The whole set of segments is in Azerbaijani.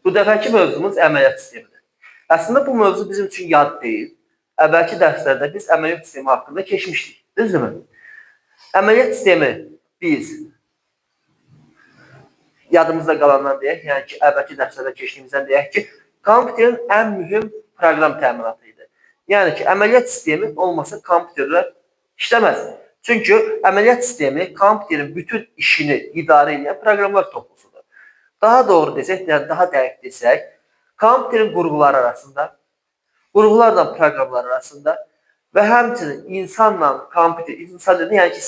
Bu dəfəki mövzumuz əməliyyat sistemidir. Əslində bu mövzu bizim üçün yad deyil. Əvvəlki dərslərdə biz əməliyyat sistemi haqqında keçmişdik. Düzdürmü? Əməliyyat sistemi biz yadımızda qalandan deyək, yəni ki, əvvəlki dərslərdə keçdiyimizdən deyək ki, kompüterin ən mühüm proqram təminatı idi. Yəni ki, əməliyyat sistemi olmasa kompüterlər işləməz. Çünki əməliyyat sistemi kompüterin bütün işini idarə edən proqramlar toplusudur. Daha doğru desək, yəni daha dəqiq desək, kompüterin qurğuları arasında, qurğularla proqramlar arasında və həmçinin insanla kompüter, insan dedi, yəni ki,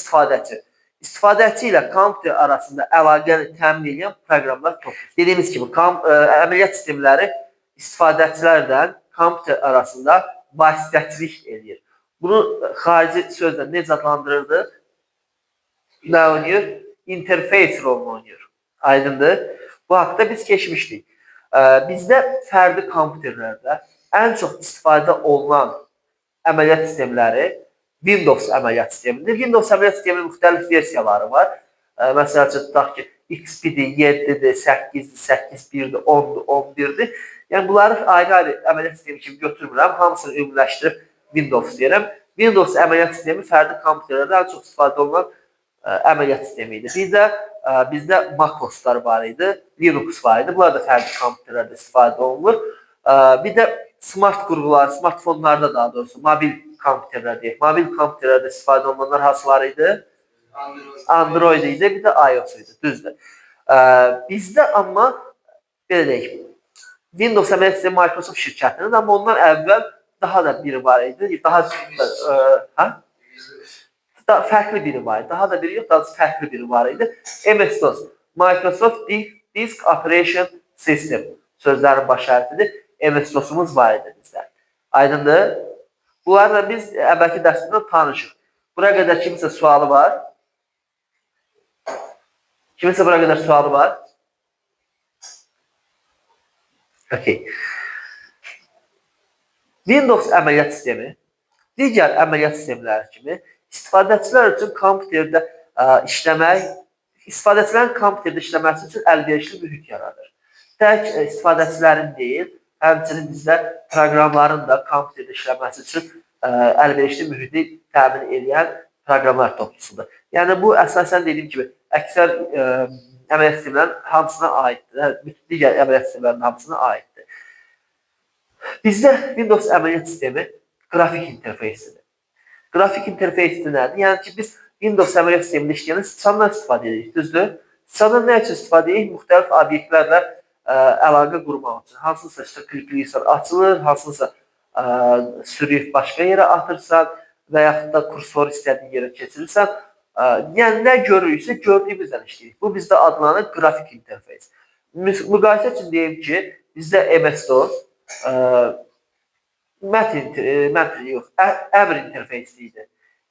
istifadəçi ilə kompüter arasında əlaqəni təmin edən proqramlar toplusudur. Dediyimiz kimi, əməliyyat sistemləri istifadəçilərdən kompüter arasında vasitəçilik edir. Bunu xarici sözlə necə adlandırırdı? Nə oynayır? İnterfeys rolunu oynayır. Aydındır. Bu haqda biz keçmişdik. Bizdə fərdi kompüterlərdə ən çox istifadə olunan əməliyyat sistemləri Windows əməliyyat sistemidir. Windows əməliyyat sisteminin müxtəlif versiyaları var. Məsələn, tutaq ki, XP-dir, 7-dir, 8-dir, 8.1-dir, 10-dur, 11-dir. Yəni, bunları ayrı-ayrı əməliyyat sistemi kimi götürmürəm. Hamısını ümumiləşdirib Windows deyirəm. Windows əməliyyat sistemi fərdi kompüterlərdə ən çox istifadə olunan əməliyyat sistemi idi. Bizdə MacOS'lar var idi, Linux var idi. Bunlar da fərdi kompüterlərdə istifadə olunur. Bir də smart qurğular, smartfonlarda daha doğrusu, mobil kompüterlər deyək. Mobil kompüterlərdə istifadə olunanlar hansı var idi? Android idi, bir də iOS idi, düzdür. Bizdə amma, belə deyək, Windows əməliyyat sistemi Microsoft şirkətinin, amma ondan əvvəl daha da biri var idi. Fərqli biri var idi. Daha da biri yox, daha fərqli biri var idi. MS-DOS, Microsoft Disk Operation System sözlərin baş hərfidir. MS-DOS-umuz var idi bizdə. Aydındır? Bunlarla biz əvvəlki dərsdə tanışıq. Bura qədər kimisə sualı var? Kimisə bura qədər sualı var? Okay. Windows əməliyyat sistemi digər əməliyyat sistemləri kimi istifadəçilər üçün kompüterdə istifadəçilərin kompüterdə işləməsi üçün əlverişli mühit yaradır. Tək istifadəçilərin deyil, həmçinin bizdə proqramların da kompüterdə işləməsi üçün əlverişli mühiti təmin edən proqramlar toplusudur. Yəni, bu əsasən dediyim kimi, əksər əməliyyat sistemlərin hamısına aiddir. Bütün digər əməliyyat sistemlərinin hamısına aiddir. Bizdə Windows əməliyyat sistemi qrafik interfeysidir. Qrafik interfeysi nədir? Yəni ki, biz Windows əməliyyat sistemində işləyəndə sıçandan istifadə edirik, düzdür? Sıçandan nə üçün istifadə edirik? Müxtəlif obyektlərlə əlaqə qurmaq üçün. Hansınsa klikləyirsən, açılır, hansınsa sürüyüb başqa yerə atırsan və yaxud da kursor istədiyin yerə keçirirsən. Yəni, nə görürüksə, gördüyümüzdən işləyirik. Bu bizdə adlanır qrafik interfeys. Müqayisə üçün deyim ki, bizdə MS-DOS əmr interfeysidir.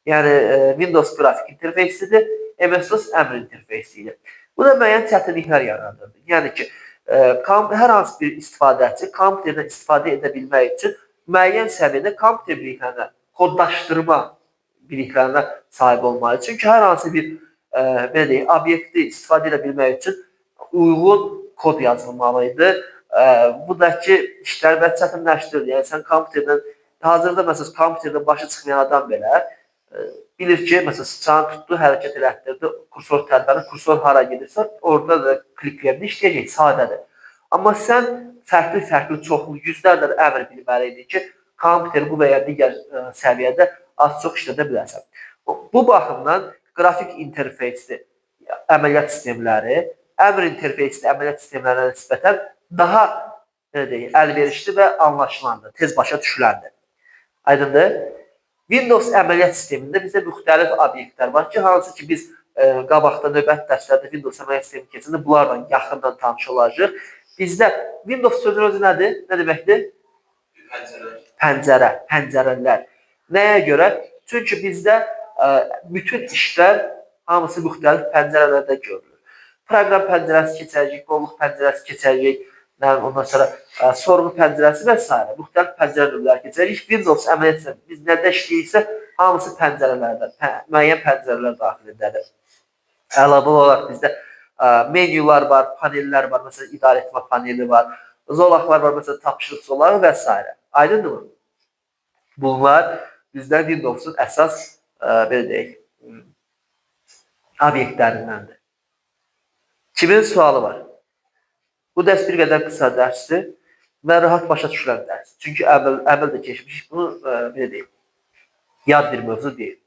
Yəni, Windows qrafik interfeysidir, MS-DOS əmr interfeysidir. Bu da müəyyən çətinliklər yaradırdı. Yəni ki, hər hansı bir istifadəçi kompüterdən istifadə edə bilmək üçün müəyyən səviyyədə kompüter biliklərinə, kodlaşdırma biliklərinə sahib olmalı. Çünki hər hansı bir obyekti istifadə edə bilmək üçün uyğun kod yazılmalıydı. Bu da ki, işləri bəlkə çətinləşdirir. Yəni, sən kompüterdən, hazırda məsələn, kompüterdən başı çıxmayan adam belə bilir ki, məsələn, sıçanı tutdu, hərəkət elətdirdi, kursor tərpənir, kursor hara gedirsə, orada da kliklərdə işləyəcək, sadədir. Amma sən fərqli, çoxlu, yüzlərlə əmr bilməliydin ki, kompüteri bu və ya digər səviyyədə az-çox işlədə bilərsən. Bu baxımdan qrafik interfeysli əməliyyat sistemləri, əmr interfeysli əməliyyat sistemlərinə nisbətən daha əlverişli və anlaşılandır, tez başa düşüləndir. Aydındır? Windows əməliyyat sistemində bizdə müxtəlif obyektlər var ki, hansı ki biz qabaqda növbəti dərslərdə Windows əməliyyat sistemi keçəndə bunlarla yaxından tanış olacaq. Bizdə Windows sözün özü nədir? Nə deməkdir? Pəncərə, pəncərələr. Nəyə görə? Çünki bizdə bütün işlər hamısı müxtəlif pəncərələrdə görülür. Proqram pəncərəsi keçəcək, qovluq pəncərəsi keçəcək, ondan sonra sorğu pəncərəsi və s. müxtəlif pəncərə növləri keçəcək. Windows əməliyyat sistemi biz nədə işləyirsə, hamısı pəncərələrdən, müəyyən pəncərələr daxilindədir. Əlavə olaraq bizdə menyular var, panellər var, məsələn, idarə etmə paneli var, zolaqlar var, məsələn, tapşırıq zolağı və s. Aydındırmı? Bunlar bizlər Windows-un əsas belə deyək, obyektlərindəndir. Kimin sualı var? Bu dərs bir qədər qısa dərsdir və rahat başa düşülən dərs. Çünki əvvəldə keçmişik, bunu belə deyim, yad bir mövzu deyil.